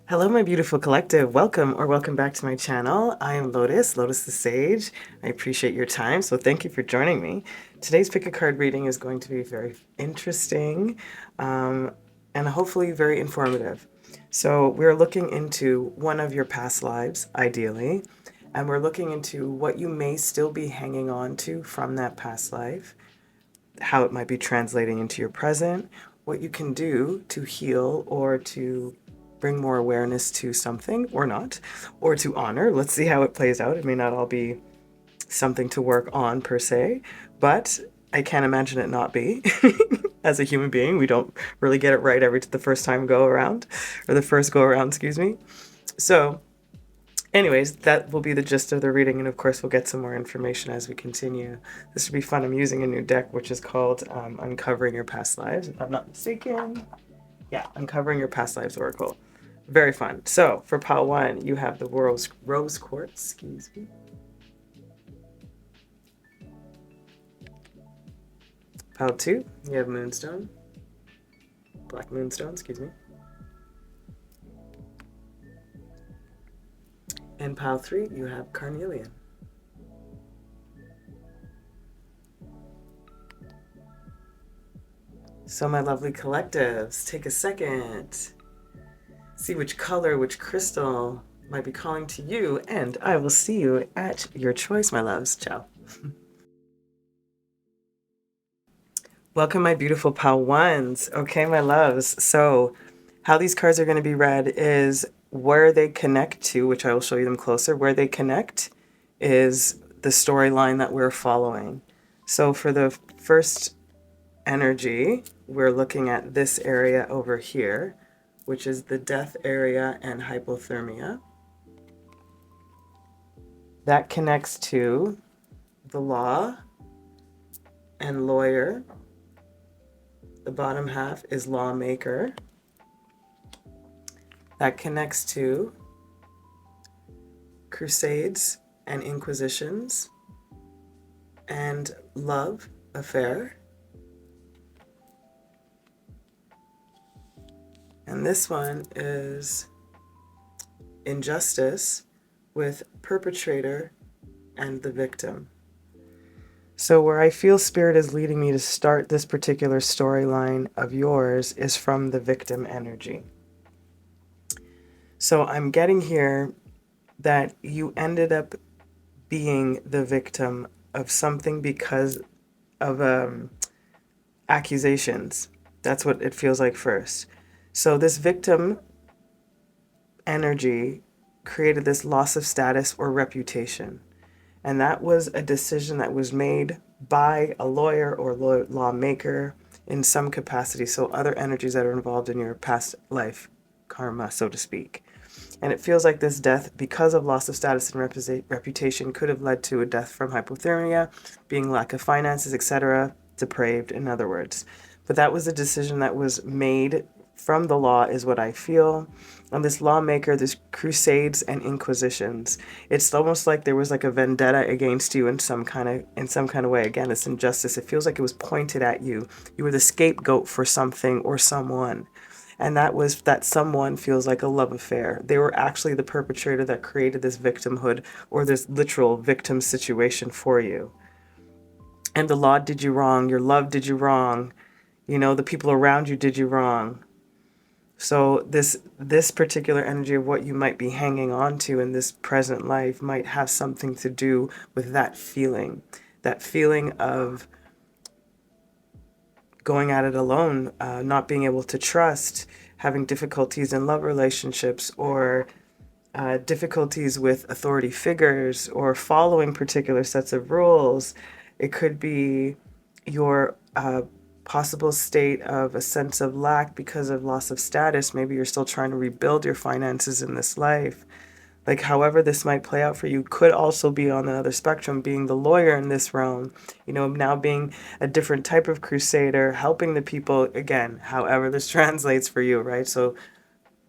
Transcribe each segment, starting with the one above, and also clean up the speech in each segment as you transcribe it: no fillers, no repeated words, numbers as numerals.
Hello, my beautiful collective. Welcome or welcome back to my channel. I am Lotus, Lotus the Sage. I appreciate your time, so thank you for joining me. Today's pick a card reading is going to be very interesting and hopefully very informative. So we're looking into one of your past lives, ideally, and we're looking into what you may still be hanging on to from that past life, how it might be translating into your present, what you can do to heal or to bring more awareness to something or not, or to honor. Let's see how it plays out. It may not all be something to work on per se, but I can't imagine it not be. As a human being, we don't really get it right the first time go around, or the first go around, excuse me. So anyways, that will be the gist of the reading, and of course we'll get some more information as we continue. This will be fun. I'm using a new deck, which is called Uncovering Your Past Lives, if I'm not mistaken. Yeah, Uncovering Your Past Lives Oracle. Very fun. So for pile 1, you have the rose quartz, excuse me. Pile 2, you have moonstone, black moonstone, excuse me. And pile 3, you have carnelian. So my lovely collectives, take a second. See which color, which crystal might be calling to you, and I will see you at your choice, my loves. Ciao. Welcome, my beautiful pile 1s. Okay, my loves. So how these cards are going to be read is where they connect to, which I will show you them closer. Where they connect is the storyline that we're following. So for the first energy, we're looking at this area over here, which is the death area and hypothermia. That connects to the law and lawyer. The bottom half is lawmaker. That connects to crusades and inquisitions and love affair. And this one is injustice with perpetrator and the victim. So where I feel Spirit is leading me to start this particular storyline of yours is from the victim energy. So I'm getting here that you ended up being the victim of something because of accusations. That's what it feels like first. So this victim energy created this loss of status or reputation. And that was a decision that was made by a lawyer or lawmaker in some capacity. So other energies that are involved in your past life karma, so to speak. And it feels like this death, because of loss of status and reputation, could have led to a death from hypothermia, being lack of finances, etc., depraved, in other words. But that was a decision that was made from the law, is what I feel. And this lawmaker, this crusades and inquisitions, it's almost like there was like a vendetta against you in some kind of way. Again, it's injustice. It feels like it was pointed at you. You were the scapegoat for something or someone. And that someone feels like a love affair. They were actually the perpetrator that created this victimhood or this literal victim situation for you. And the law did you wrong. Your love did you wrong. You know, the people around you did you wrong. So this particular energy of what you might be hanging on to in this present life might have something to do with that feeling of going at it alone, not being able to trust, having difficulties in love relationships, or difficulties with authority figures, or following particular sets of rules. It could be your possible state of a sense of lack because of loss of status. Maybe you're still trying to rebuild your finances in this life. Like, however this might play out for you could also be on the other spectrum, being the lawyer in this realm, you know, now being a different type of crusader, helping the people, again, however this translates for you, right? So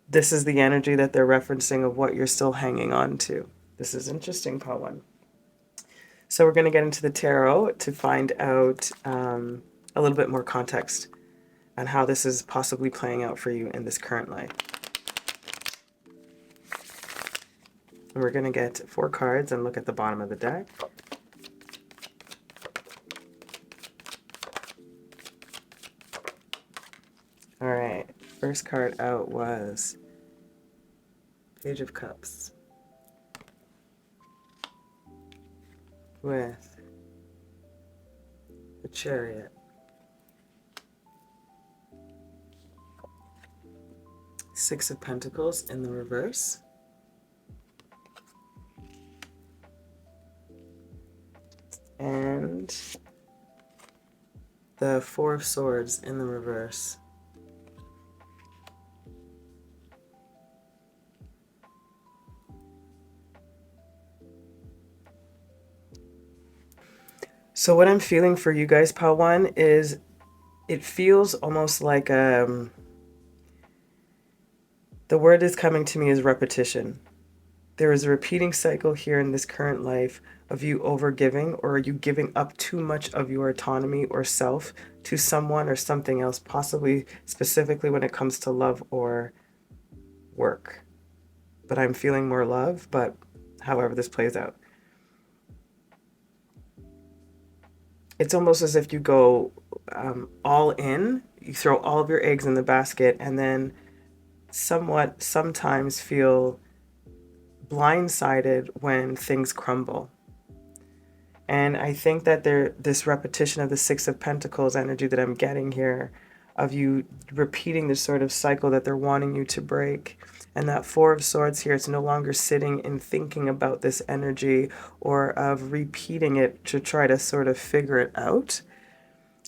this is the energy that they're referencing of what you're still hanging on to. This is interesting, part 1. So we're going to get into the tarot to find out a little bit more context on how this is possibly playing out for you in this current life. We're going to get 4 cards and look at the bottom of the deck. All right, first card out was Page of Cups with the Chariot. Six of Pentacles in the reverse. And the Four of Swords in the reverse. So what I'm feeling for you guys, 𝗵𝓪, is it feels almost like the word is coming to me is repetition. There is a repeating cycle here in this current life of you overgiving, or you giving up too much of your autonomy or self to someone or something else, possibly specifically when it comes to love or work. But I'm feeling more love, but however this plays out. It's almost as if you go all in, you throw all of your eggs in the basket, and then sometimes feel blindsided when things crumble. And I think that this repetition of the Six of Pentacles energy that I'm getting here, of you repeating this sort of cycle that they're wanting you to break. And that Four of Swords here, it's no longer sitting and thinking about this energy or of repeating it to try to sort of figure it out.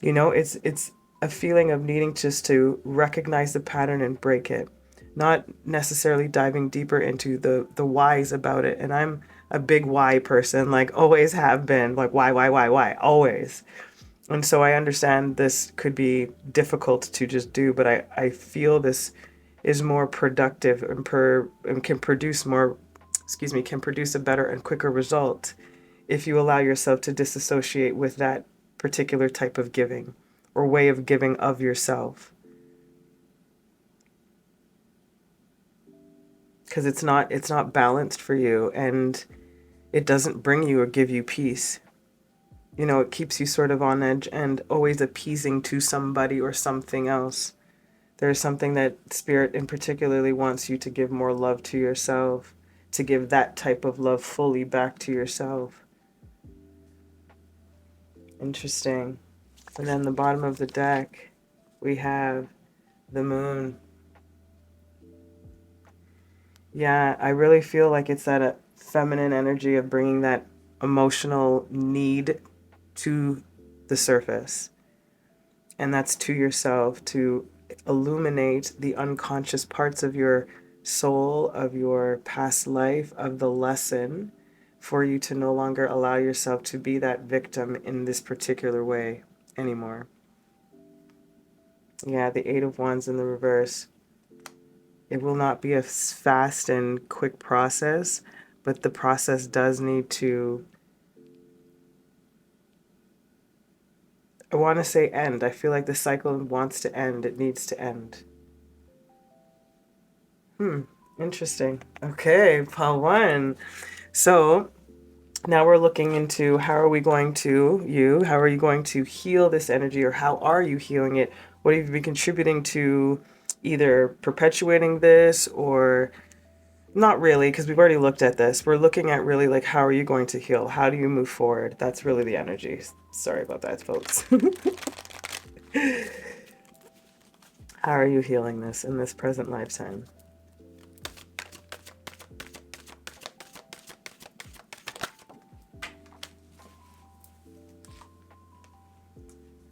You know, it's a feeling of needing just to recognize the pattern and break it. Not necessarily diving deeper into the whys about it. And I'm a big why person, like always have been, like why, always. And so I understand this could be difficult to just do, but I feel this is more productive and can produce a better and quicker result if you allow yourself to disassociate with that particular type of giving or way of giving of yourself. Because it's not balanced for you, and it doesn't bring you or give you peace. You know, it keeps you sort of on edge and always appeasing to somebody or something else. There's something that Spirit in particularly wants you to give more love to yourself, to give that type of love fully back to yourself. Interesting. And then the bottom of the deck, we have the Moon. Yeah, I really feel like it's that feminine energy of bringing that emotional need to the surface. And that's to yourself, to illuminate the unconscious parts of your soul, of your past life, of the lesson, for you to no longer allow yourself to be that victim in this particular way anymore. Yeah, the Eight of Wands in the reverse. It will not be a fast and quick process, but the process does need to, I want to say end. I feel like the cycle wants to end. It needs to end. Interesting. Okay, 𝗵𝓪. So now we're looking into how are you going to heal this energy, or how are you healing it? What have you been contributing to either perpetuating this, or not really, because we've already looked at this. We're looking at really like, how are you going to heal? How do you move forward? That's really the energy. Sorry about that, folks. How are you healing this in this present lifetime?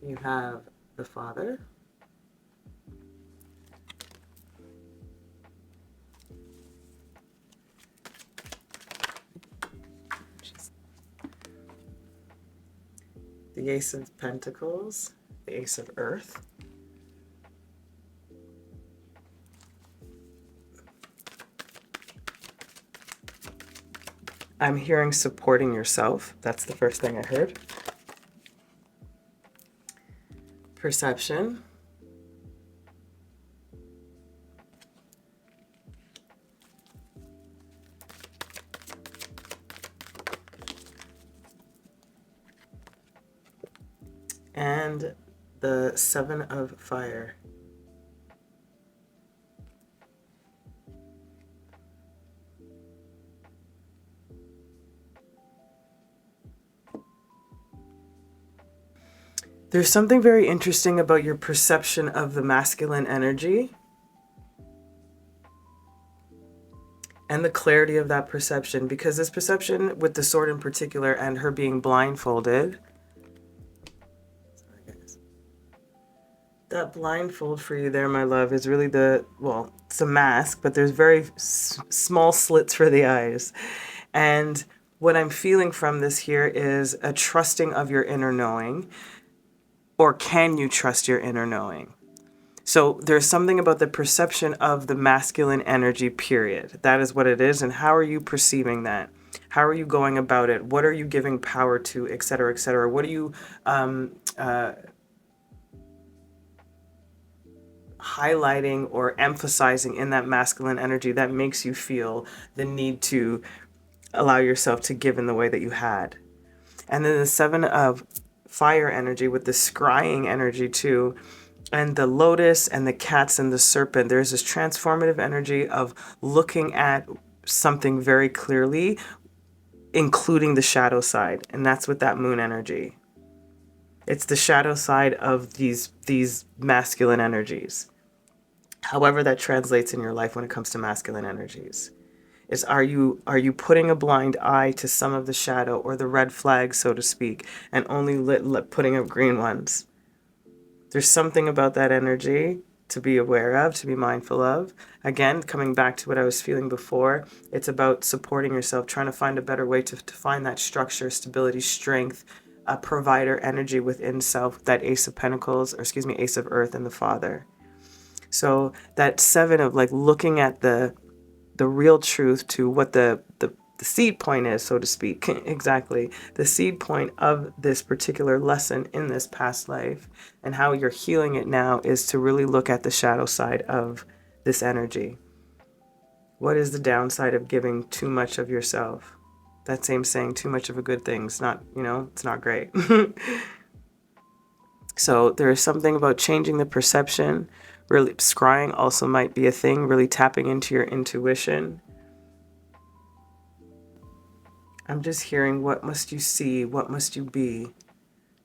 You have the Father. The Ace of Pentacles, the Ace of Earth. I'm hearing supporting yourself. That's the first thing I heard. Perception. and the 7 of fire. There's something very interesting about your perception of the masculine energy and the clarity of that perception, because this perception with the sword in particular and her being blindfolded, that blindfold for you there, my love, is really it's a mask, but there's very small slits for the eyes. And what I'm feeling from this here is a trusting of your inner knowing. Or can you trust your inner knowing? So there's something about the perception of the masculine energy, period. That is what it is. And how are you perceiving that? How are you going about it? What are you giving power to, et cetera, et cetera? What are you highlighting or emphasizing in that masculine energy that makes you feel the need to allow yourself to give in the way that you had? And then the 7 of fire energy with the scrying energy too, and the lotus and the cats and the serpent, there's this transformative energy of looking at something very clearly, including the shadow side. And that's with that moon energy. It's the shadow side of these masculine energies. However that translates in your life when it comes to masculine energies. Is are you putting a blind eye to some of the shadow or the red flags, so to speak, and only putting up green ones? There's something about that energy to be aware of, to be mindful of. Again, coming back to what I was feeling before, it's about supporting yourself, trying to find a better way to find that structure, stability, strength, a provider energy within self, that Ace of Pentacles, Ace of Earth and the Father. So that 7 of looking at the real truth to what the seed point is, so to speak. Exactly. The seed point of this particular lesson in this past life and how you're healing it now is to really look at the shadow side of this energy. What is the downside of giving too much of yourself? That same saying, too much of a good thing is not, it's not great. So there is something about changing the perception. Really, scrying also might be a thing, really tapping into your intuition. I'm just hearing, what must you see? What must you be?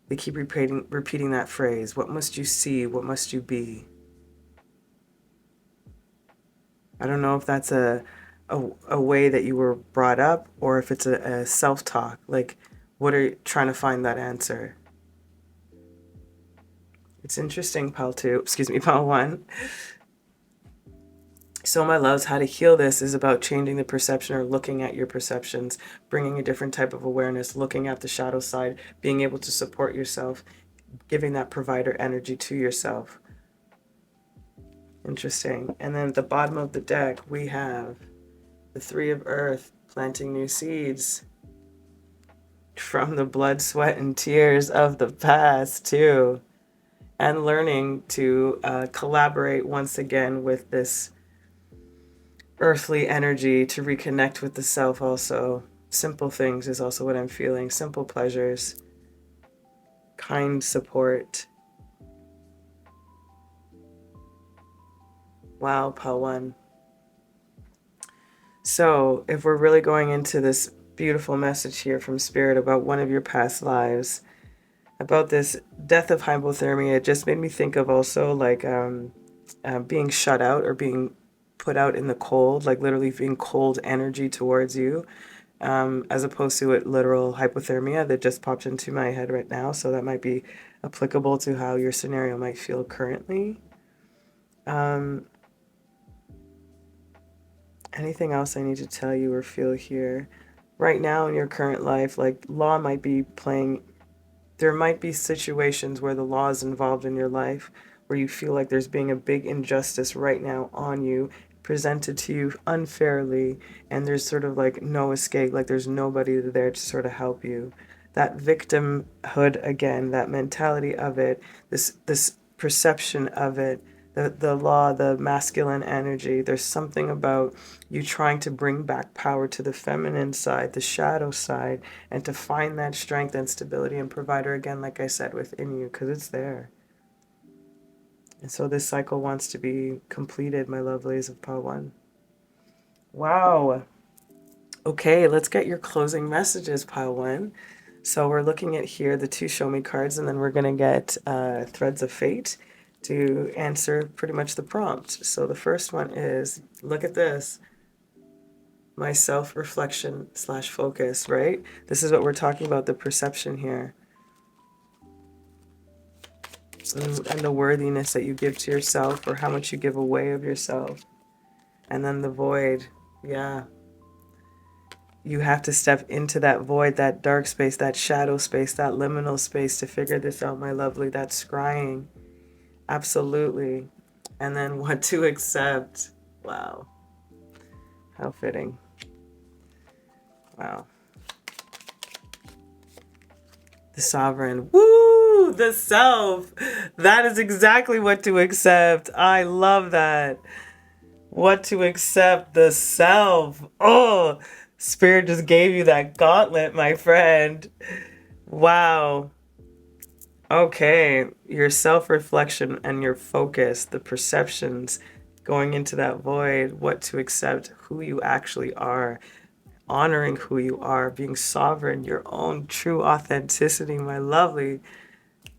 They keep repeating that phrase. What must you see? What must you be? I don't know if that's a way that you were brought up or if it's a self-talk. What are you trying to find that answer? It's interesting, Pile 1. So my loves, how to heal this is about changing the perception or looking at your perceptions, bringing a different type of awareness, looking at the shadow side, being able to support yourself, giving that provider energy to yourself. Interesting. And then at the bottom of the deck, we have the 3 of Earth, planting new seeds from the blood, sweat, and tears of the past too. And learning to collaborate once again with this earthly energy to reconnect with the self also. Simple things is also what I'm feeling. Simple pleasures. Kind support. Wow, Pile 1. So if we're really going into this beautiful message here from Spirit about one of your past lives, about this death of hypothermia, it just made me think of also being shut out or being put out in the cold, literally being cold energy towards you, as opposed to literal hypothermia that just popped into my head right now. So that might be applicable to how your scenario might feel currently. Anything else I need to tell you or feel here? Right now in your current life, law might be playing. There might be situations where the law is involved in your life, where you feel like there's being a big injustice right now on you, presented to you unfairly, and there's sort of no escape, there's nobody there to sort of help you. That victimhood again, that mentality of it, this perception of it, the law, the masculine energy. There's something about you trying to bring back power to the feminine side, the shadow side, and to find that strength and stability and provider again, like I said, within you, because it's there. And so this cycle wants to be completed, my lovelies of 𝗵𝓪. Wow. Okay, let's get your closing messages, 𝗵𝓪. So we're looking at here the 2 show me cards, and then we're going to get threads of fate to answer pretty much the prompt. So the first one is, look at this, my self-reflection / focus, right? This is what we're talking about, the perception here. And the worthiness that you give to yourself, or how much you give away of yourself. And then the void, yeah. You have to step into that void, that dark space, that shadow space, that liminal space to figure this out, my lovely. That's scrying. Absolutely. And then what to accept. Wow. How fitting. Wow. The sovereign. Woo! The self. That is exactly what to accept. I love that. What to accept. The self. Oh, Spirit just gave you that gauntlet, my friend. Wow. Okay. Your self-reflection and your focus, the perceptions, going into that void, what to accept, who you actually are, honoring who you are, being sovereign, your own true authenticity, my lovely.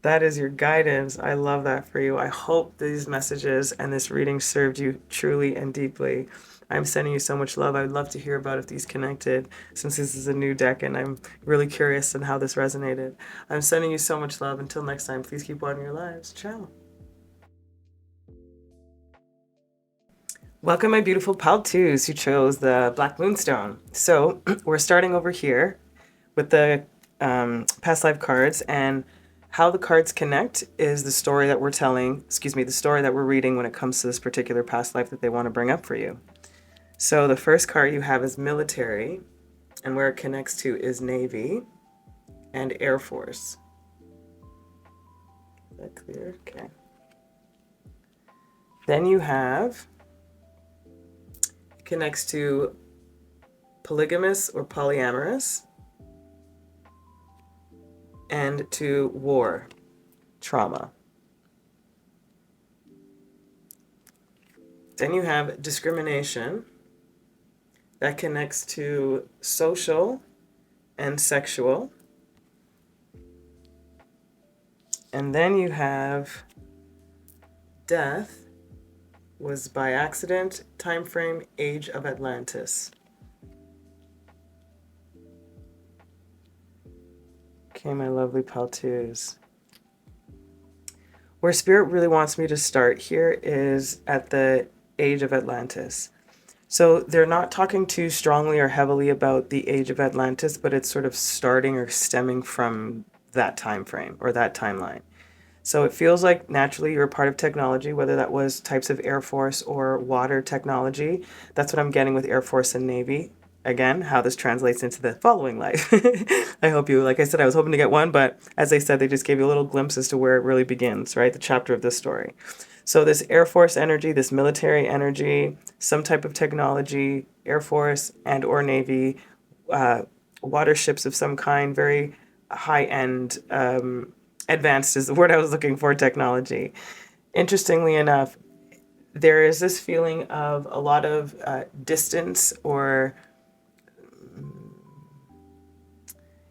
That is your guidance. I love that for you. I hope these messages and this reading served you truly and deeply. I'm sending you so much love. I would love to hear about if these connected, since this is a new deck and I'm really curious on how this resonated. I'm sending you so much love. Until next time, please keep on your lives. Ciao. Welcome, my beautiful 𝗵𝓪s who chose the Black Moonstone. So we're starting over here with the past life cards, and how the cards connect is the story that we're telling, the story that we're reading when it comes to this particular past life that they want to bring up for you. So the first card you have is military, and where it connects to is Navy and Air Force. Is that clear? Okay. Then you have, connects to polygamous or polyamorous, and to war, trauma. Then you have discrimination, that connects to social and sexual. And then you have death, was by accident, time frame, age of Atlantis. Okay, my lovely 𝗵𝓪s. Where Spirit really wants me to start here is at the age of Atlantis. So they're not talking too strongly or heavily about the age of Atlantis, but it's sort of starting or stemming from that time frame or that timeline. So it feels like naturally you're a part of technology, whether that was types of Air Force or water technology. That's what I'm getting with Air Force and Navy. Again, how this translates into the following life. I hope you, like I said, I was hoping to get one, but as I said, they just gave you a little glimpse as to where it really begins, right? The chapter of this story. So this Air Force energy, this military energy, some type of technology, Air Force and or Navy, water ships of some kind, very high-end, advanced is the word I was looking for, technology. Interestingly enough, there is this feeling of a lot of distance, or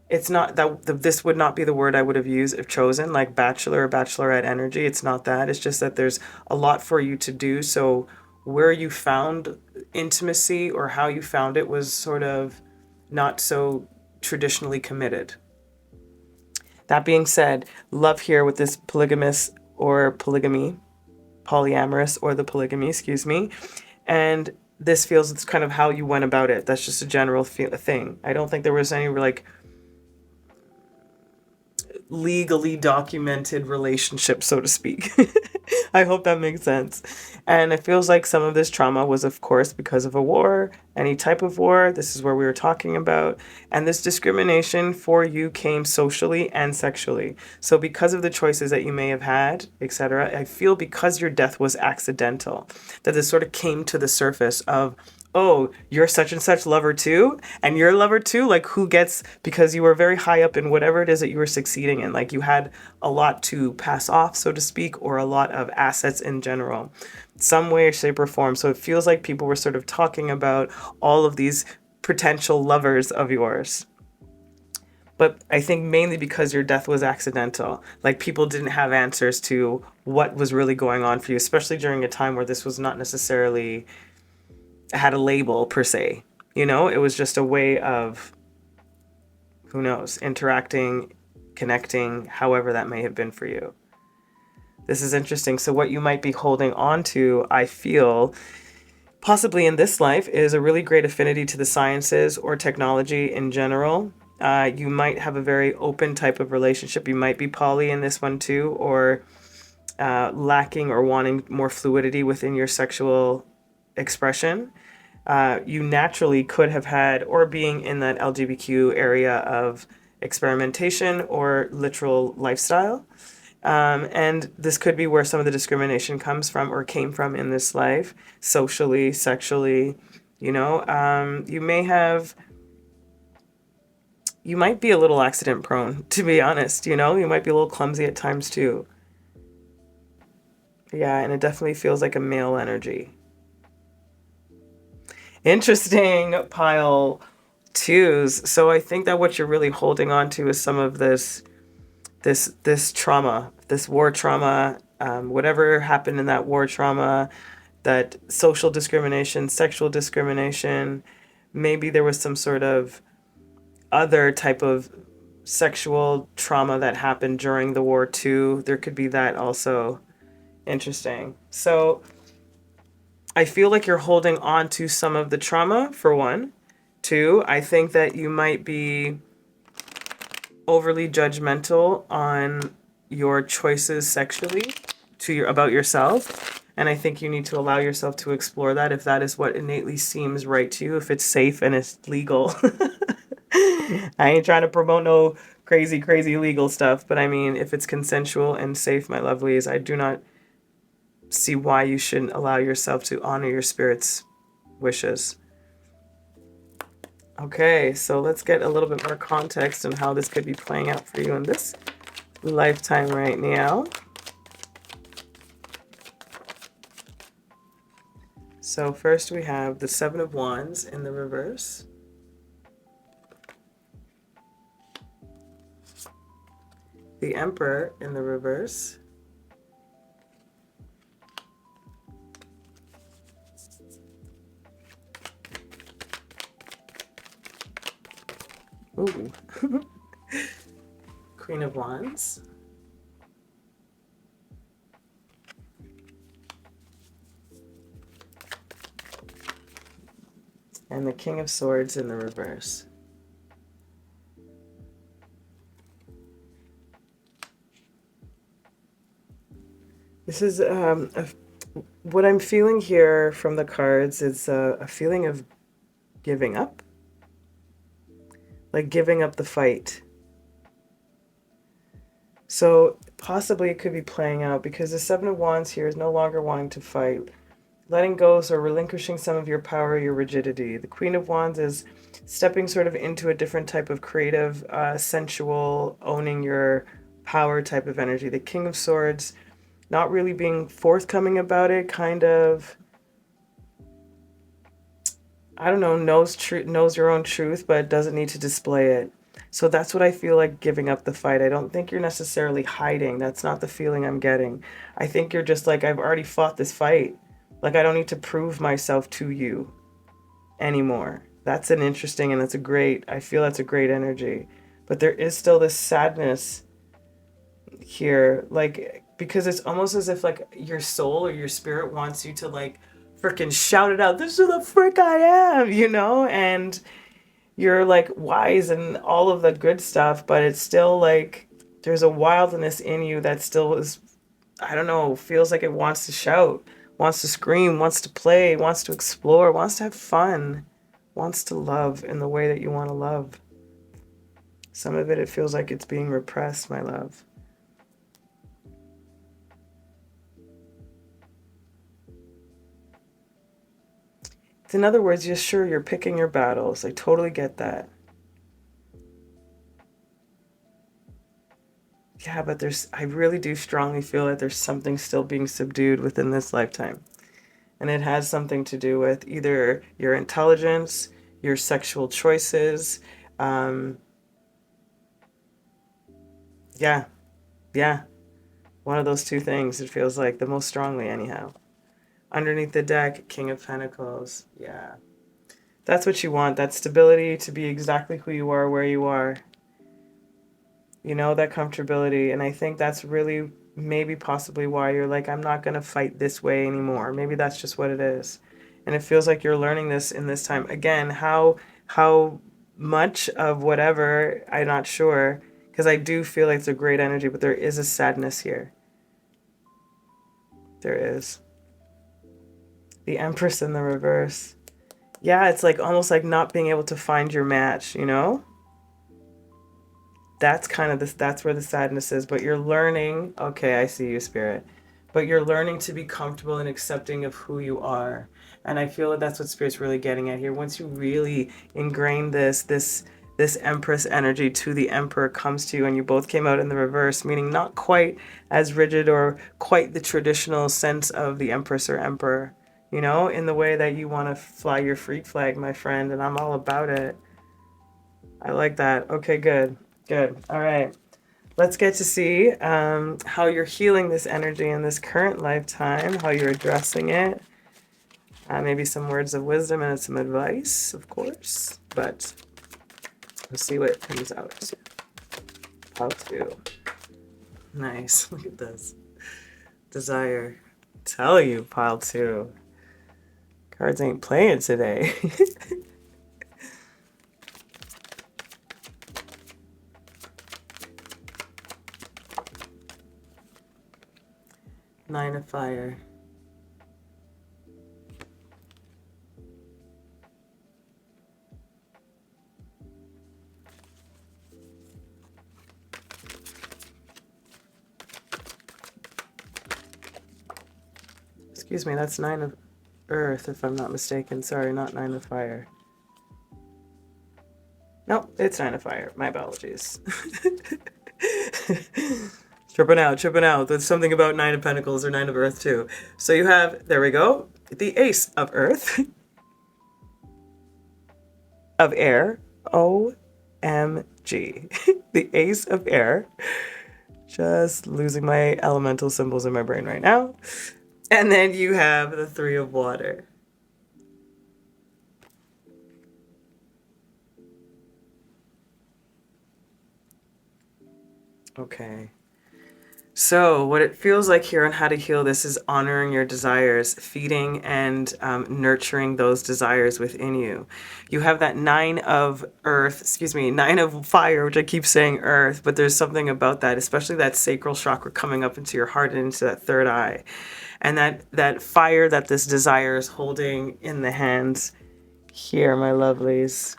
it's not that this would not be the word I would have used if chosen, like bachelor or bachelorette energy. It's not that. It's just that there's a lot for you to do. So where you found intimacy or how you found it was sort of not so traditionally committed. That being said, love here with this polygamous or polygamy, polyamorous or the polygamy, and this feels it's kind of how you went about it. That's just a general thing. I don't think there was any like legally documented relationship, so to speak. I hope that makes sense. And it feels like some of this trauma was, of course, because of a war, any type of war. This is where we were talking about. And this discrimination for you came socially and sexually. So because of the choices that you may have had, etc., I feel because your death was accidental, that this sort of came to the surface of, oh, you're such and such lover too, and you're a lover too, like who gets, because you were very high up in whatever it is that you were succeeding in, like you had a lot to pass off, so to speak, or a lot of assets in general, some way, shape, or form. So it feels like people were sort of talking about all of these potential lovers of yours. But I think mainly because your death was accidental, like people didn't have answers to what was really going on for you, especially during a time where this was not necessarily had a label per se. You know, it was just a way of, who knows, interacting, connecting, however that may have been for you. This is interesting. So what you might be holding on to, I feel, possibly in this life, is a really great affinity to the sciences or technology in general. You might have a very open type of relationship. You might be poly in this one too, or lacking or wanting more fluidity within your sexual expression. You naturally could have had, or being in that LGBTQ area of experimentation or literal lifestyle. And this could be where some of the discrimination comes from or came from in this life, socially, sexually, you know. You might be a little accident prone, to be honest, you know. You might be a little clumsy at times too. Yeah, and it definitely feels like a male energy. Interesting, pile twos. So I think that what you're really holding on to is some of this trauma, this war trauma, whatever happened in that war trauma, that social discrimination, sexual discrimination. Maybe there was some sort of other type of sexual trauma that happened during the war too. There could be that also. Interesting. So I feel like you're holding on to some of the trauma, for one. Two, I think that you might be overly judgmental on your choices sexually about yourself. And I think you need to allow yourself to explore that if that is what innately seems right to you, if it's safe and it's legal. I ain't trying to promote no crazy legal stuff, but I mean, if it's consensual and safe, my lovelies, I do not see why you shouldn't allow yourself to honor your spirit's wishes. Okay, so let's get a little bit more context on how this could be playing out for you in this lifetime right now. So first we have the Seven of Wands in the reverse. The Emperor in the reverse. Ooh. Queen of Wands. And the King of Swords in the reverse. This is what I'm feeling here from the cards is a feeling of giving up. Like giving up the fight. So possibly it could be playing out because the Seven of Wands here is no longer wanting to fight. Letting go or relinquishing some of your power, your rigidity. The Queen of Wands is stepping sort of into a different type of creative, sensual, owning your power type of energy. The King of Swords, not really being forthcoming about it, kind of, I don't know, knows your own truth, but doesn't need to display it. So that's what I feel like giving up the fight. I don't think you're necessarily hiding. That's not the feeling I'm getting. I think you're just like, I've already fought this fight. Like, I don't need to prove myself to you anymore. That's an interesting, and that's a great, I feel that's a great energy. But there is still this sadness here, like, because it's almost as if like your soul or your spirit wants you to like freaking shout it out. This is the frick I am, you know? And you're like wise and all of the good stuff, but it's still like There's a wildness in you that still is, I don't know, feels like it wants to shout, wants to scream, wants to play, wants to explore, wants to have fun, wants to love in the way that you want to love. Some of it feels like it's being repressed, my love. In other words, you're sure you're picking your battles. I totally get that. Yeah, but I really do strongly feel that there's something still being subdued within this lifetime. And it has something to do with either your intelligence, your sexual choices. Yeah. One of those two things, it feels like, the most strongly anyhow. Underneath the deck, King of Pentacles. Yeah. That's what you want, that stability, to be exactly who you are, where you are. You know, that comfortability. And I think that's really maybe possibly why you're like, I'm not going to fight this way anymore. Maybe that's just what it is. And it feels like you're learning this in this time. Again, how much of whatever, I'm not sure. Because I do feel like it's a great energy, but there is a sadness here. There is. The Empress in the reverse. Yeah, it's like almost like not being able to find your match, you know? That's kind of this, that's where the sadness is. But you're learning, okay, I see you, Spirit. But you're learning to be comfortable and accepting of who you are. And I feel that that's what Spirit's really getting at here. Once you really ingrain this Empress energy to the Emperor comes to you, and you both came out in the reverse, meaning not quite as rigid or quite the traditional sense of the Empress or Emperor, you know, in the way that you want to fly your freak flag, my friend, and I'm all about it. I like that. Okay, good. All right. Let's get to see how you're healing this energy in this current lifetime, how you're addressing it. Maybe some words of wisdom and some advice, of course, but let's see what comes out. How to. Nice. Look at this. Desire. Tell you, pile 2. Cards ain't playing today. Nine of Fire. Excuse me, that's 9 of Earth, if I'm not mistaken. Sorry, not 9 of Fire. Nope, it's 9 of Fire. My apologies. Tripping out. There's something about 9 of Pentacles or 9 of Earth too. So you have, there we go, the Ace of Earth, of Air, OMG, the Ace of Air. Just losing my elemental symbols in my brain right now. And then you have the 3 of Water. Okay. So what it feels like here on how to heal this is honoring your desires, feeding and nurturing those desires within you. You have that 9 of Earth, 9 of Fire, which I keep saying Earth, but there's something about that, especially that sacral chakra coming up into your heart and into that third eye. And that fire that this desire is holding in the hands here, my lovelies.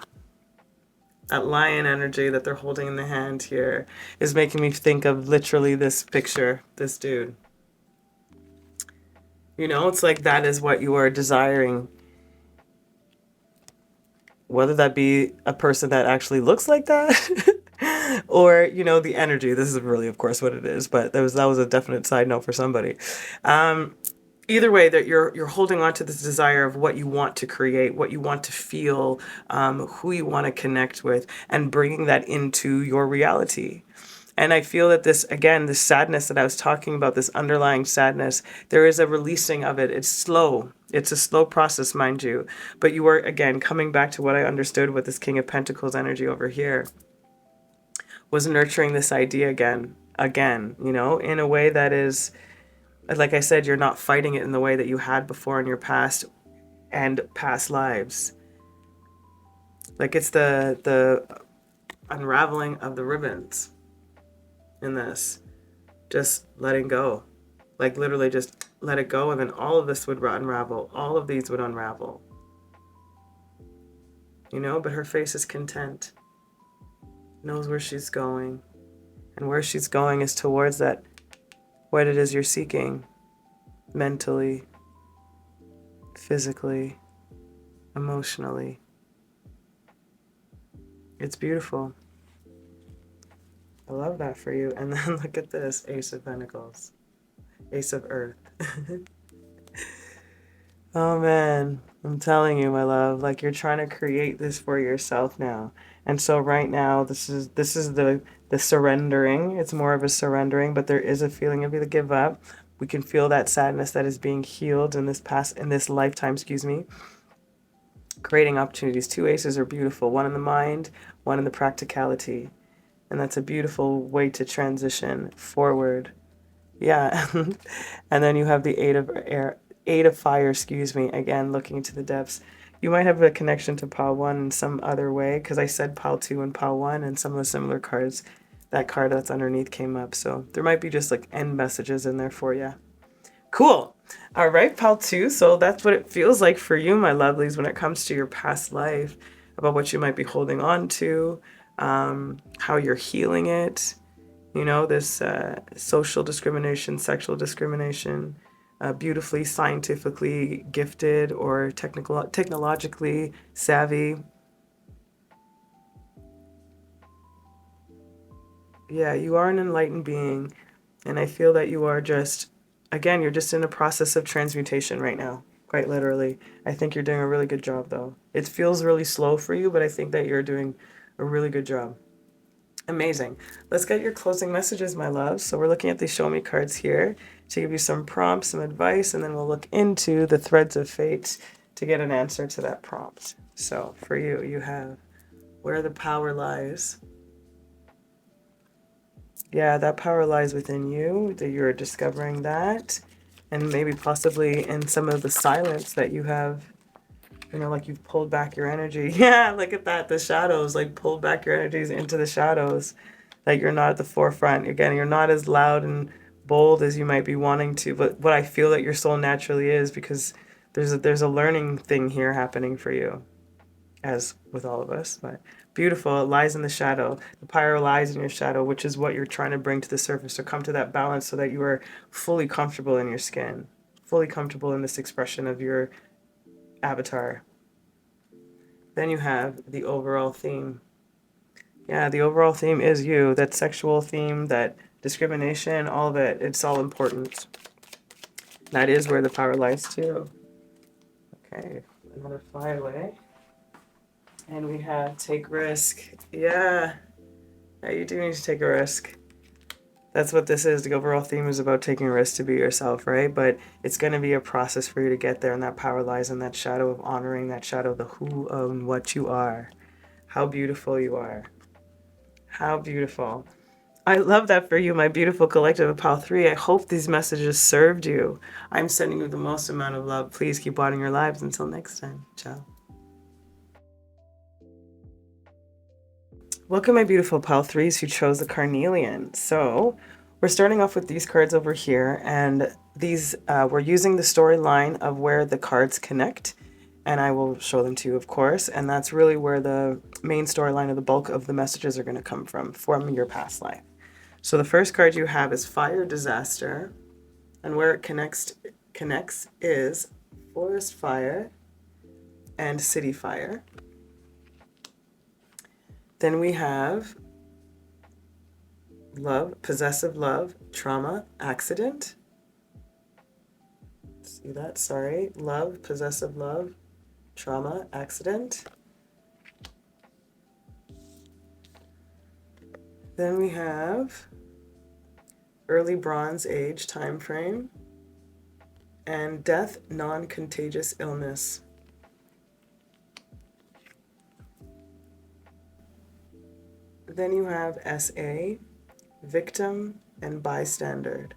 That lion energy that they're holding in the hand here is making me think of literally this picture, this dude. You know, it's like that is what you are desiring. Whether that be a person that actually looks like that or, you know, the energy. This is really, of course, what it is. But that was a definite side note for somebody. Either way, that you're holding on to this desire of what you want to create, what you want to feel, who you want to connect with, and bringing that into your reality. And I feel that this, again, this sadness that I was talking about, this underlying sadness, there is a releasing of it. It's slow. It's a slow process, mind you. But you are, again, coming back to what I understood with this King of Pentacles energy over here, was nurturing this idea again, you know, in a way that is, like I said, you're not fighting it in the way that you had before in your past and past lives. Like it's the unraveling of the ribbons. in this. Just letting go. Like literally just let it go, and then all of this would unravel. All of these would unravel. You know, but her face is content. Knows where she's going. And where she's going is towards that, what it is you're seeking. Mentally, physically, emotionally. It's beautiful. I love that for you. And then look at this, Ace of Pentacles. Ace of Earth. Oh man, I'm telling you, my love, like you're trying to create this for yourself now. And so right now, this is the surrendering. It's more of a surrendering, but there is a feeling of you to give up. We can feel that sadness that is being healed in this lifetime, excuse me. Creating opportunities. Two aces are beautiful. One in the mind, one in the practicality. And that's a beautiful way to transition forward. Yeah. And then you have the Eight of Fire, excuse me, again, looking into the depths. You might have a connection to 𝗵𝓂 in some other way, because I said 𝗵�2 and 𝗵𝓂, and some of the similar cards, that card that's underneath came up. So there might be just like end messages in there for you. Cool. All right, 𝗵�2. So that's what it feels like for you, my lovelies, when it comes to your past life, about what you might be holding on to, how you're healing it. You know, this social discrimination, sexual discrimination, beautifully scientifically gifted or technologically savvy. Yeah, you are an enlightened being, and I feel that you are just, again, you're just in a process of transmutation right now, quite literally. I think you're doing a really good job, though. It feels really slow for you, but I think that you're doing a really good job. Amazing. Let's get your closing messages, my love. So we're looking at these Show Me cards here to give you some prompts, some advice, and then we'll look into the threads of fate to get an answer to that prompt. So for you, you have where the power lies. Yeah, that power lies within you, that you're discovering that, and maybe possibly in some of the silence that you have, you know, like you've pulled back your energy. Yeah, look at that. The shadows, like pulled back your energies into the shadows. Like you're not at the forefront. Again, you're not as loud and bold as you might be wanting to, but what I feel that your soul naturally is, because there's a learning thing here happening for you, as with all of us. But beautiful. It lies in the shadow. The power lies in your shadow, which is what you're trying to bring to the surface, to come to that balance so that you are fully comfortable in your skin, fully comfortable in this expression of your avatar. Then you have the overall theme. Yeah, the overall theme is you. That sexual theme, that discrimination, all of it. It's all important. That is where the power lies too. Okay, another flyaway. And we have take risk. Yeah, you do need to take a risk. That's what this is. The overall theme is about taking a risk to be yourself, right? But it's going to be a process for you to get there, and that power lies in that shadow of honoring, that shadow of the who and what you are. How beautiful you are. How beautiful. I love that for you, my beautiful collective of 𝗵𝓃. I hope these messages served you. I'm sending you the most amount of love. Please keep watering your lives. Until next time. Ciao. Welcome, my beautiful 𝗵𝓃s who chose the carnelian. So we're starting off with these cards over here, and these we're using the storyline of where the cards connect, and I will show them to you, of course, and that's really where the main storyline of the bulk of the messages are going to come from your past life. So the first card you have is Fire Disaster, and where it connects is Forest Fire and City Fire. Then we have Love, Possessive Love, Trauma, Accident. See that? Sorry. Love, Possessive Love, Trauma, Accident. Then we have Early Bronze Age time frame and Death, Non-Contagious Illness. Then you have SA, Victim, and Bystander.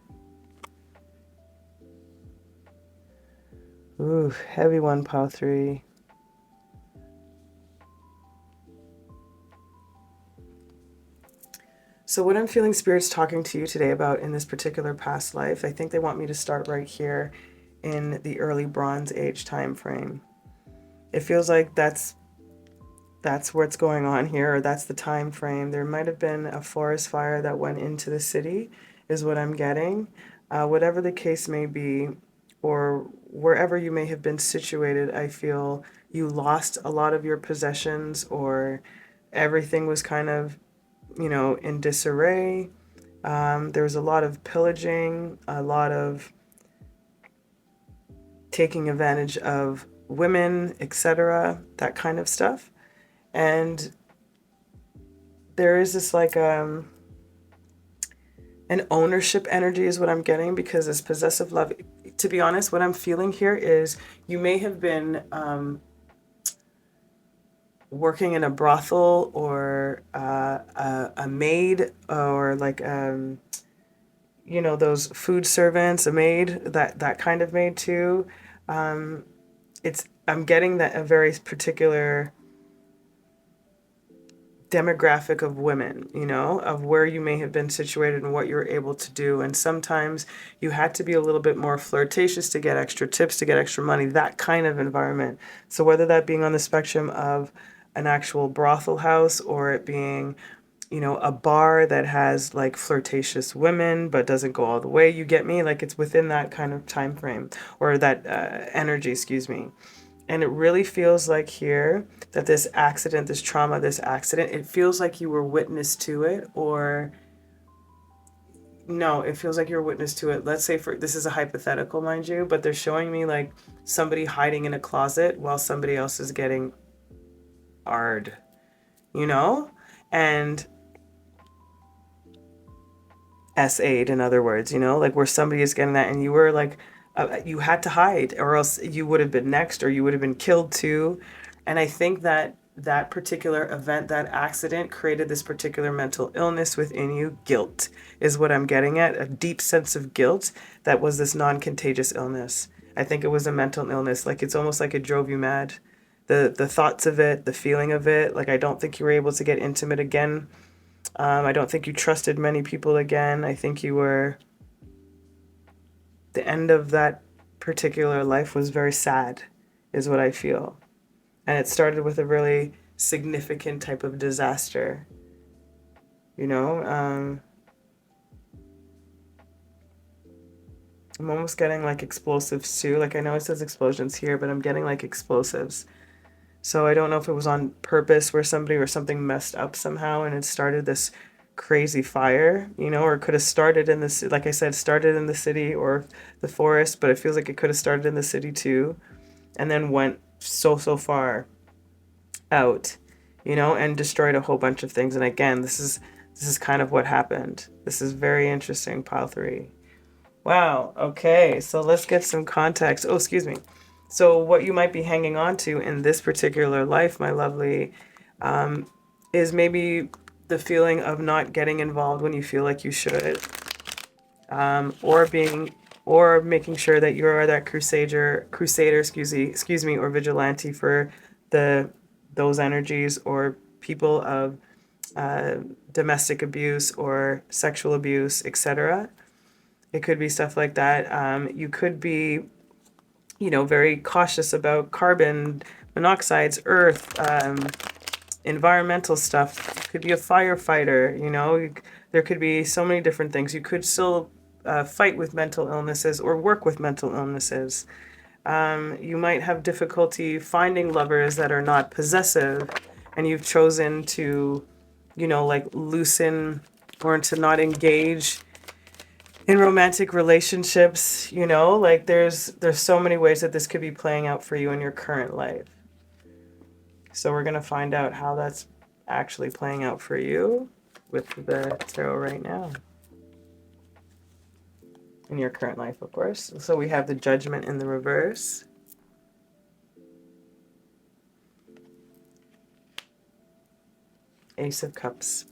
Ooh, heavy one, 𝗵𝓃. So what I'm feeling Spirit's talking to you today about in this particular past life, I think they want me to start right here in the early Bronze Age time frame. It feels like that's what's going on here, or that's the time frame. There might have been a forest fire that went into the city, is what I'm getting. Whatever the case may be, or wherever you may have been situated, I feel you lost a lot of your possessions, or everything was kind of, in disarray. There was a lot of pillaging, a lot of taking advantage of women, etc., that kind of stuff. And there is this like an ownership energy is what I'm getting, because this possessive love, to be honest, what I'm feeling here is you may have been working in a brothel, or a maid, or like those food servants, a maid, that kind of maid too. I'm getting that a very particular demographic of women, of where you may have been situated and what you were able to do. And sometimes you had to be a little bit more flirtatious to get extra tips, to get extra money, that kind of environment. So whether that being on the spectrum of an actual brothel house, or it being, a bar that has like flirtatious women but doesn't go all the way, you get me? Like, it's within that kind of time frame, or that energy, excuse me. And it really feels like here that this accident, this trauma, this accident, it feels like you were witness to it, or no, it feels like you're witness to it. Let's say, this is a hypothetical, mind you, but they're showing me like somebody hiding in a closet while somebody else is getting ard, and SA'd, in other words, like where somebody is getting that, and you were like, you had to hide, or else you would have been next, or you would have been killed too. And I think that that particular event, that accident, created this particular mental illness within you. Guilt is what I'm getting at, a deep sense of guilt that was this non-contagious illness. I think it was a mental illness. Like, it's almost like it drove you mad. The thoughts of it, the feeling of it. Like, I don't think you were able to get intimate again. I don't think you trusted many people again. I think you were... The end of that particular life was very sad, is what I feel. And it started with a really significant type of disaster. I'm almost getting like explosives too. Like, I know it says explosions here, but I'm getting like explosives. So I don't know if it was on purpose, where somebody or something messed up somehow and it started this crazy fire, or it could have started in the, like I said, started in the city or the forest, but it feels like it could have started in the city too, and then went so far out, and destroyed a whole bunch of things. And again, this is kind of what happened. This is very interesting, pile 3. Wow. Okay, so let's get some context. Oh, excuse me. So what you might be hanging on to in this particular life, my lovely, is maybe the feeling of not getting involved when you feel like you should, or making sure that you are that crusader, excuse me, or vigilante for those energies, or people of domestic abuse or sexual abuse, etc. It could be stuff like that. You could be, very cautious about carbon monoxides, earth, environmental stuff. You could be a firefighter, there could be so many different things. You could still fight with mental illnesses or work with mental illnesses. You might have difficulty finding lovers that are not possessive, and you've chosen to, like loosen, or to not engage in romantic relationships. Like there's so many ways that this could be playing out for you in your current life. So we're going to find out how that's actually playing out for you with the tarot right now. In your current life, of course. So we have the Judgment in the reverse. Ace of Cups.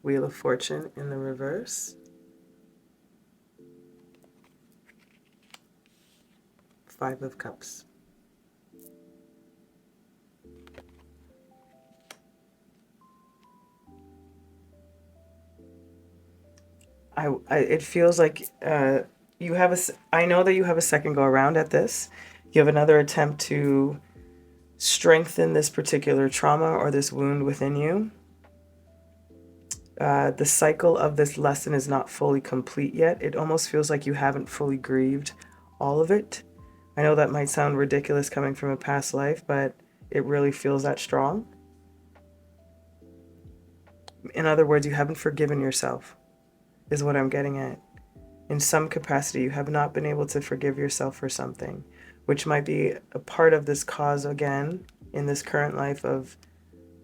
Wheel of Fortune in the reverse. Five of Cups. it feels like you have I know that you have a second go around at this. You have another attempt to strengthen this particular trauma or this wound within you. The cycle of this lesson is not fully complete yet. It almost feels like you haven't fully grieved all of it. I know that might sound ridiculous coming from a past life, but it really feels that strong. In other words, you haven't forgiven yourself, is what I'm getting at. In some capacity, you have not been able to forgive yourself for something, which might be a part of this cause again in this current life of,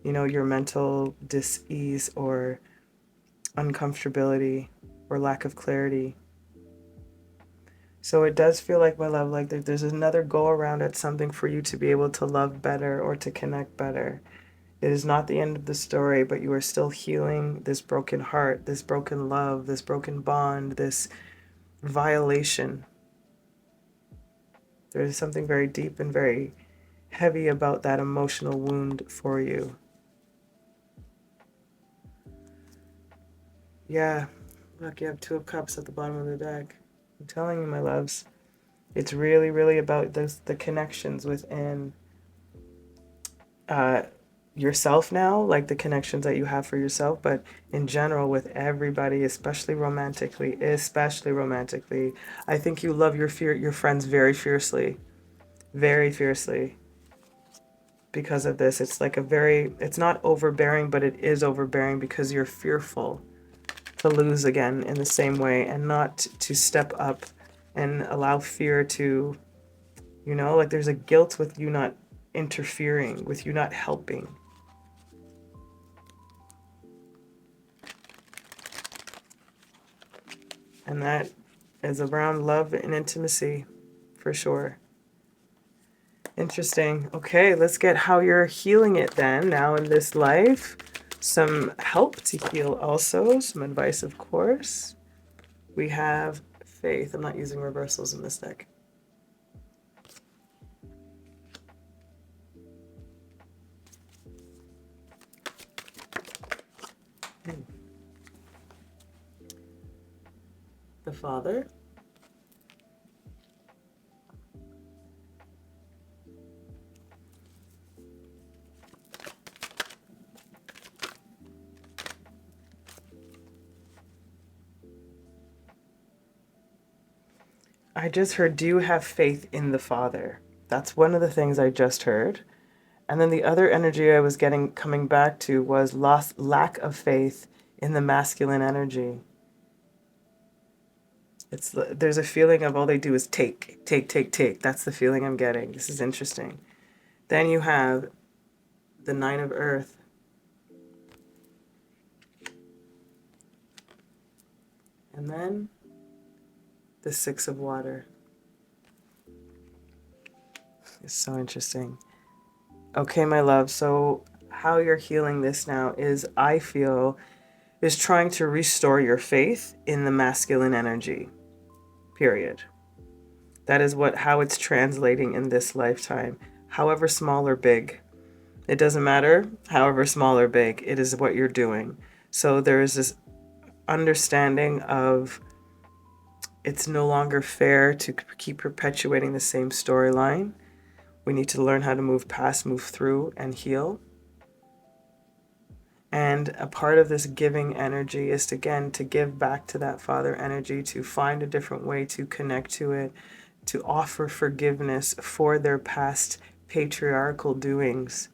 your mental dis-ease or uncomfortability or lack of clarity. So it does feel like, my love, like there's another go around at something for you to be able to love better or to connect better. It is not the end of the story, but you are still healing this broken heart, this broken love, this broken bond, this violation. There is something very deep and very heavy about that emotional wound for you. Yeah, look, you have 2 of Cups at the bottom of the deck. I'm telling you, my loves, it's really, really about the connections within yourself now, like the connections that you have for yourself, but in general with everybody, especially romantically. I think you love your friends very fiercely, because of this. It's like it's not overbearing, but it is overbearing because you're fearful to lose again in the same way and not to step up and allow fear to, like there's a guilt with you not interfering, with you not helping. And that is around love and intimacy, for sure. Interesting. Okay, let's get how you're healing it then, now in this life. Some help to heal also, some advice, of course. We have faith. I'm not using reversals in this deck. The Father. I just heard, do you have faith in the Father? That's one of the things I just heard. And then the other energy I was coming back to was lack of faith in the masculine energy. There's a feeling of all they do is take. That's the feeling I'm getting. This is interesting. Then you have the 9 of Earth. And then the 6 of Water. It's so interesting. Okay, my love. So how you're healing this now is, I feel, is trying to restore your faith in the masculine energy. Period. That is how it's translating in this lifetime. However small or big. It doesn't matter. However small or big, it is what you're doing. So there is this understanding of it's no longer fair to keep perpetuating the same storyline. We need to learn how to move past, move through, and heal. And a part of this giving energy is, to give back to that Father energy, to find a different way to connect to it, to offer forgiveness for their past patriarchal doings.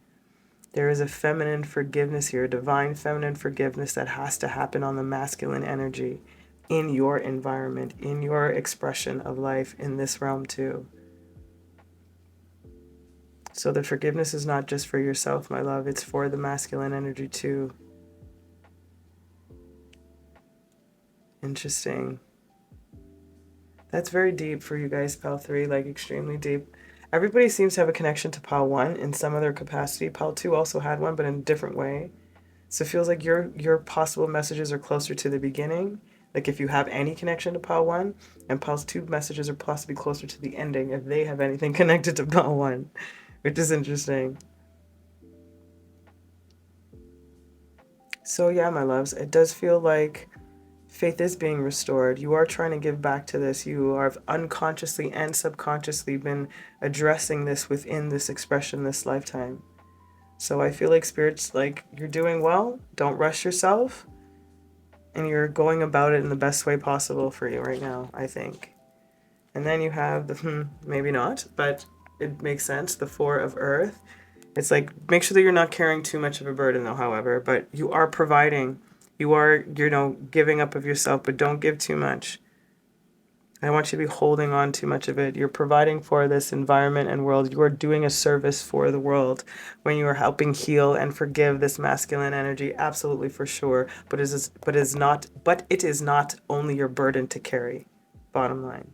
There is a feminine forgiveness here, a divine feminine forgiveness that has to happen on the masculine energy in your environment, in your expression of life in this realm too. So the forgiveness is not just for yourself, my love, it's for the masculine energy too. Interesting. That's very deep for you guys, Pile 3, like extremely deep. Everybody seems to have a connection to Pile 1 in some other capacity. Pile 2 also had one, but in a different way. So it feels like your possible messages are closer to the beginning. Like if you have any connection to Pile 1, and Pile's 2 messages are possibly closer to the ending if they have anything connected to Pile 1, which is interesting. So yeah, my loves, it does feel like faith is being restored. You are trying to give back to this. You are unconsciously and subconsciously been addressing this within this expression this lifetime. So I feel like Spirit's like, you're doing well. Don't rush yourself. And you're going about it in the best way possible for you right now, I think. And then you have the, maybe not, but it makes sense, the Four of Earth. It's like, make sure that you're not carrying too much of a burden though, however, but you are providing. You are, giving up of yourself, but don't give too much. I don't want you to be holding on too much of it. You're providing for this environment and world. You are doing a service for the world when you are helping heal and forgive this masculine energy, absolutely for sure. But it is not only your burden to carry. Bottom line.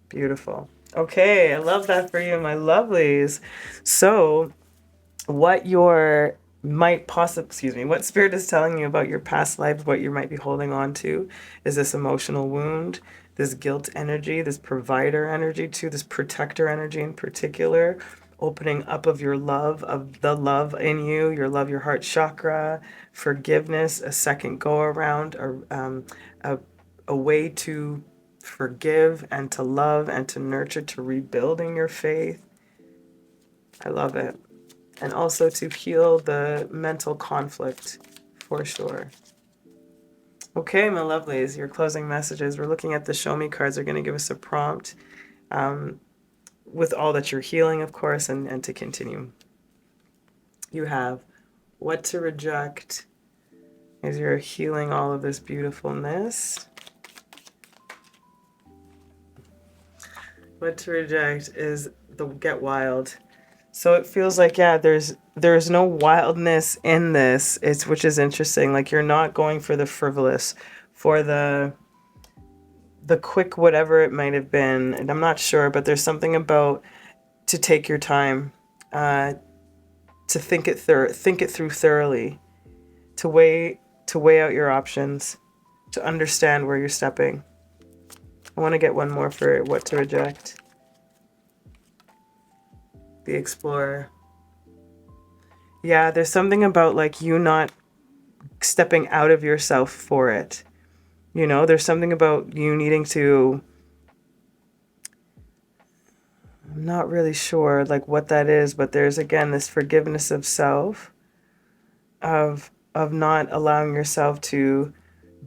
Beautiful. Okay, I love that for you, my lovelies. So, what Spirit is telling you about your past life, what you might be holding on to, is this emotional wound, this guilt energy, this provider energy too, this protector energy in particular, opening up of your love, of the love in you, your love, your heart chakra, forgiveness, a second go around, a way to forgive and to love and to nurture, to rebuilding your faith. I love it. And also to heal the mental conflict, for sure. Okay, my lovelies, your closing messages. We're looking at the Show Me cards. They're going to give us a prompt with all that you're healing, of course, and to continue. You have what to reject as you're healing all of this beautifulness. What to reject is the get wild. So it feels like, yeah, there's no wildness in this, which is interesting. Like, you're not going for the frivolous, for the quick whatever it might have been. And I'm not sure, but there's something about to take your time, to think it through thoroughly, to weigh out your options, to understand where you're stepping. I want to get one more for what to reject. The Explorer. Yeah, there's something about like you not stepping out of yourself for it. There's something about you needing to, I'm not really sure like what that is, but there's again this forgiveness of self, of not allowing yourself to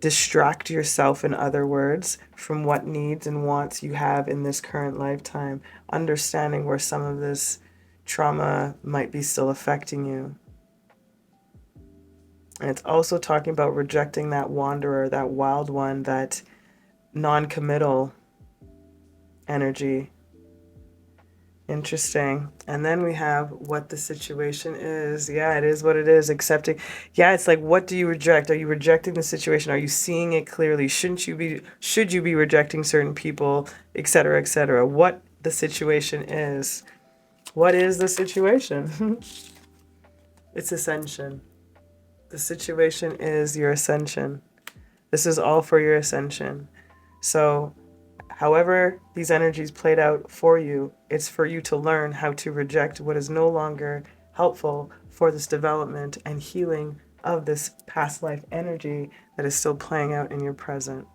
distract yourself, in other words, from what needs and wants you have in this current lifetime, understanding where some of this trauma might be still affecting you. And it's also talking about rejecting that wanderer, that wild one, that non-committal energy. Interesting. And then we have what the situation is. Yeah, it is what it is. Accepting. Yeah, it's like, what do you reject? Are you rejecting the situation? Are you seeing it clearly? Should you be rejecting certain people, etc., etc.? What the situation is. What is the situation? It's ascension. The situation is your ascension. This is all for your ascension. So, however these energies played out for you, it's for you to learn how to reject what is no longer helpful for this development and healing of this past life energy that is still playing out in your present.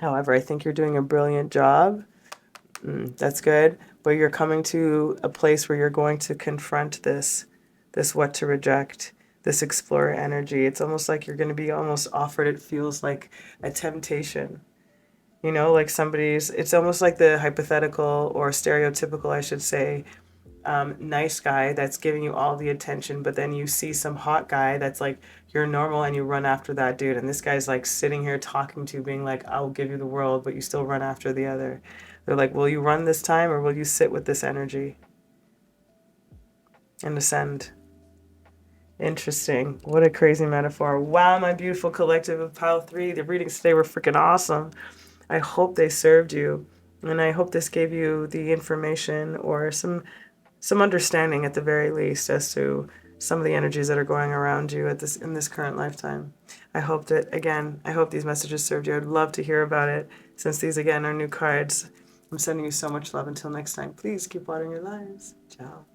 However, I think you're doing a brilliant job. That's good. But you're coming to a place where you're going to confront this what to reject, this explorer energy. It's almost like you're going to be almost offered, it feels like a temptation. Like it's almost like the hypothetical or stereotypical, I should say, nice guy that's giving you all the attention, but then you see some hot guy that's like, you're normal and you run after that dude. And this guy's like sitting here talking to you, being like, I'll give you the world, but you still run after the other. They're like, will you run this time or will you sit with this energy and ascend? Interesting. What a crazy metaphor. Wow, my beautiful collective of Pile 3. The readings today were freaking awesome. I hope they served you. And I hope this gave you the information or some understanding at the very least as to some of the energies that are going around you in this current lifetime. I hope these messages served you. I'd love to hear about it. Since these, again, are new cards, I'm sending you so much love. Until next time, please keep watering your lives. Ciao.